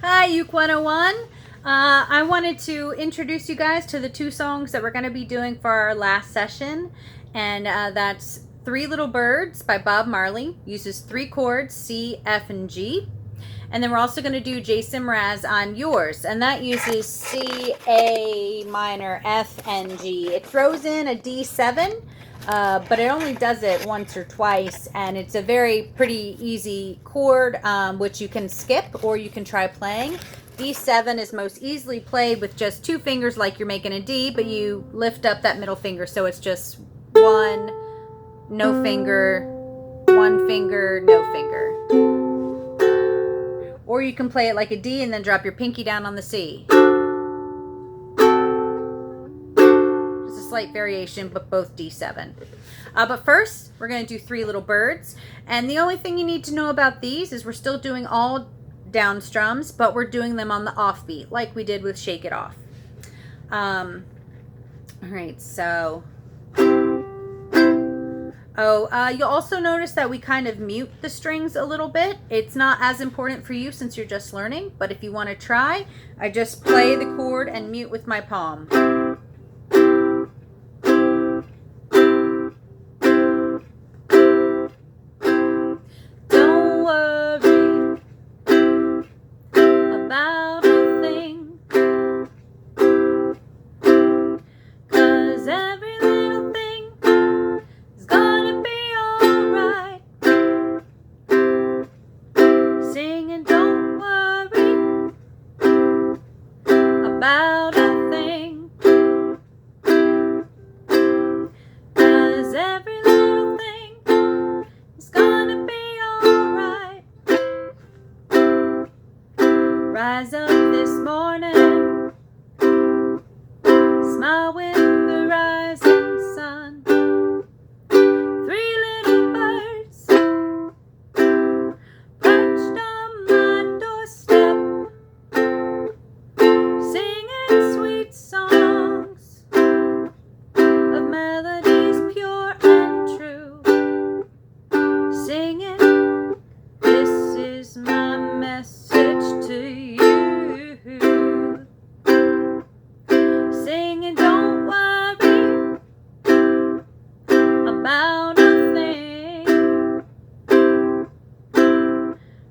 Hi, Uke 101. I wanted to introduce you guys to the two songs that we're going to be doing for our last session. And that's Three Little Birds by Bob Marley. Uses three chords, C, F, and G. And then we're also going to do Jason Mraz on Yours. And that uses C, A minor, F, and G. It throws in a D7. But it only does it once or twice, and it's a very pretty easy chord, which you can skip or you can try playing. D7 is most easily played with just two fingers like you're making a D, but you lift up that middle finger, so it's just one, no finger, one finger, no finger. Or you can play it like a D and then drop your pinky down on the C. Slight variation, but both D7. But first, we're going to do Three Little Birds. And the only thing you need to know about these is we're still doing all down strums, but we're doing them on the offbeat, like we did with Shake It Off. All right, so... you'll also notice that we kind of mute the strings a little bit. It's not as important for you since you're just learning, but if you want to try, I just play the chord and mute with my palm. About a thing, 'cause every little thing is gonna be alright. Rise up this morning, smile with the rising sun. Three little birds perched on my doorstep, songs of melodies pure and true, singing, this is my message to you, singing, don't worry about a thing,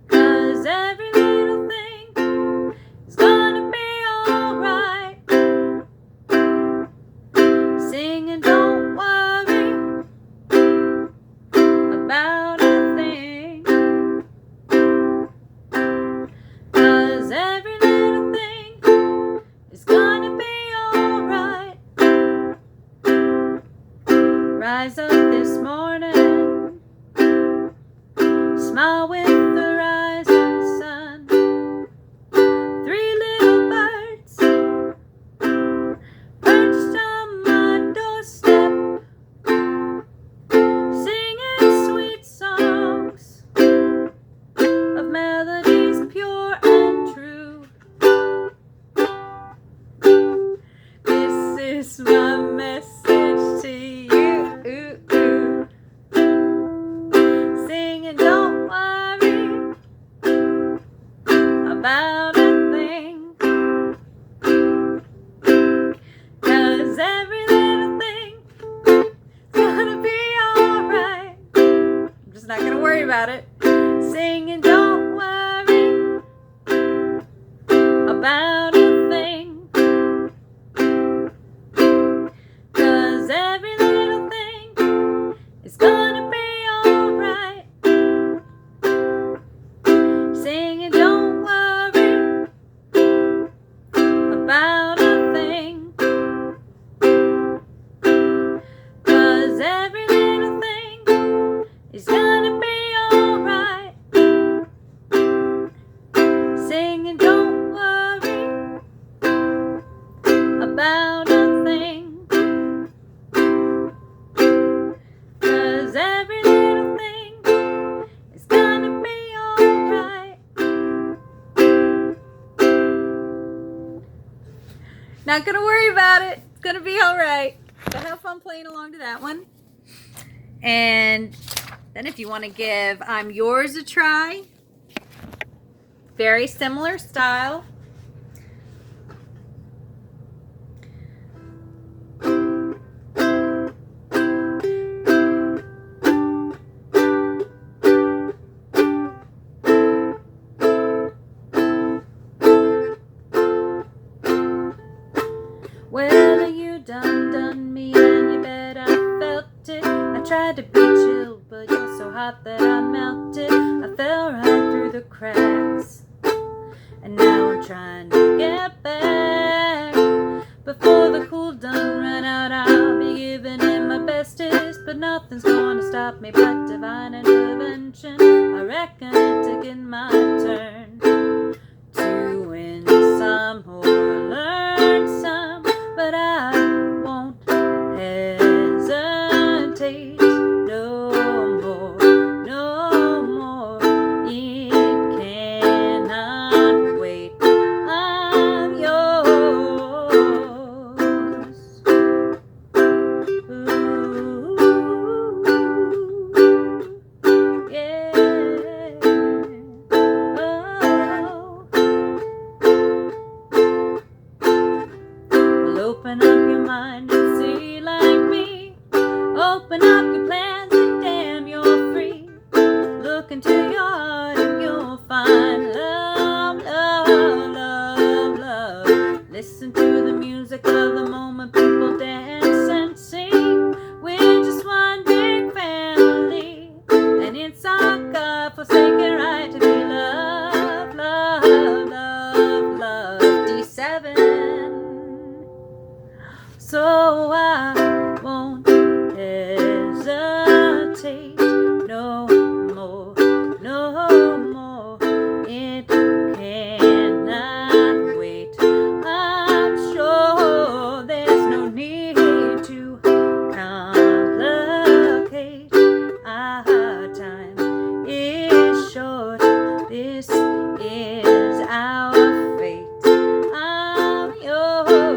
'cause every little thing is gonna be alright. Singing, don't worry about a thing, 'cause every little thing is gonna be alright. Rise up this morning, smile with the rising sun. Three little birds perched on my doorstep, singing sweet songs of melodies pure and true. This is my message to you, singing, don't worry about a thing, 'cause every little thing is gonna be alright. I'm just not gonna worry about it. Singing, don't worry about a thing, 'cause every little thing is gonna be alright. Singing, don't worry about a thing, 'cause every little thing is gonna be alright. Singing, don't worry about a thing, 'cause every little thing is gonna be alright. Not gonna worry about it. It's gonna be alright. So have fun playing along to that one. And then if you want to give I'm Yours a try, Very similar style. Well, you done me, and you bet I felt it. I tried to be chill, but you're so hot that I melted. I fell right through the cracks, and now I'm trying to get back. Before the cool done run out, I'll be giving it my bestest, but nothing's gonna stop me but divine intervention. I reckon it's again my turn to win some or learn some, but I won't hesitate no more, no more. It cannot wait. I'm yours. Ooh, yeah. Open up your mind and see like me. Open up your plans and damn, you're free. Look into your heart and you'll find love, love, love, love. Listen to the music of the moment, people dance and sing. We're just one big family, and it's our God-forsaken right to be loved, love, love, love. D7. So I won't hesitate no more, no more. It cannot wait. I'm sure there's no need to complicate. Our time is short. This is our fate. I'm yours.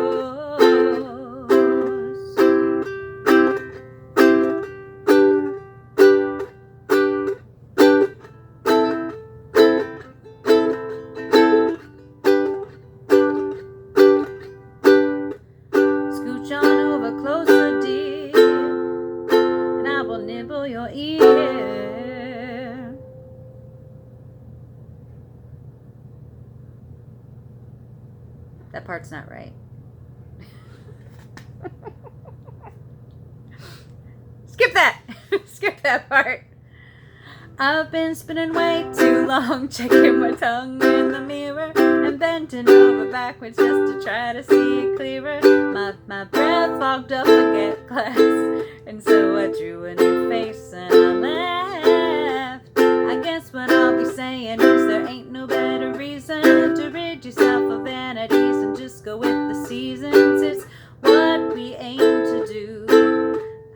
Scooch on over closer, dear, and I will nibble your ear. That part's not right. Skip that. Skip that part. I've been spinning way too long, checking my tongue in the mirror and bending over backwards just to try to see it clearer. My breath fogged up the glass, and so I drew a new face and I laughed. I guess what I'll be saying is there ain't no better reason to rid yourself of vanities and just go with the seasons. It's what we aim to do.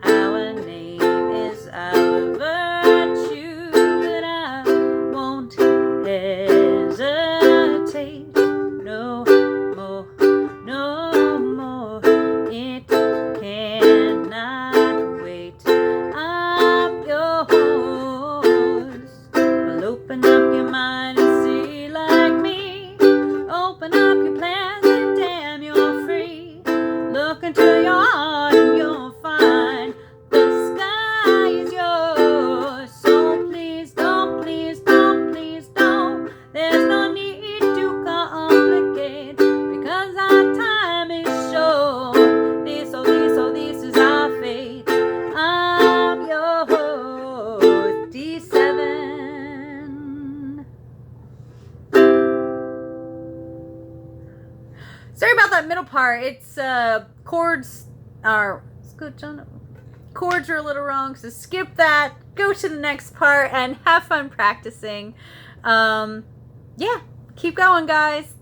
Our name is our virtue, but I won't hesitate no more, no more. It cannot wait. I'm yours. Well, open up your mind and see like me. Open up your plans and damn, you're free. Look into your heart and you'll find the sky is yours. So please don't, please don't, please don't. There's no need to complicate, because our time is short. This, oh this, oh this is our fate. I'm yours. D7. Sorry about that middle part. It's chords are chords are a little wrong, so skip that. Go to the next part and have fun practicing. Yeah, keep going, guys.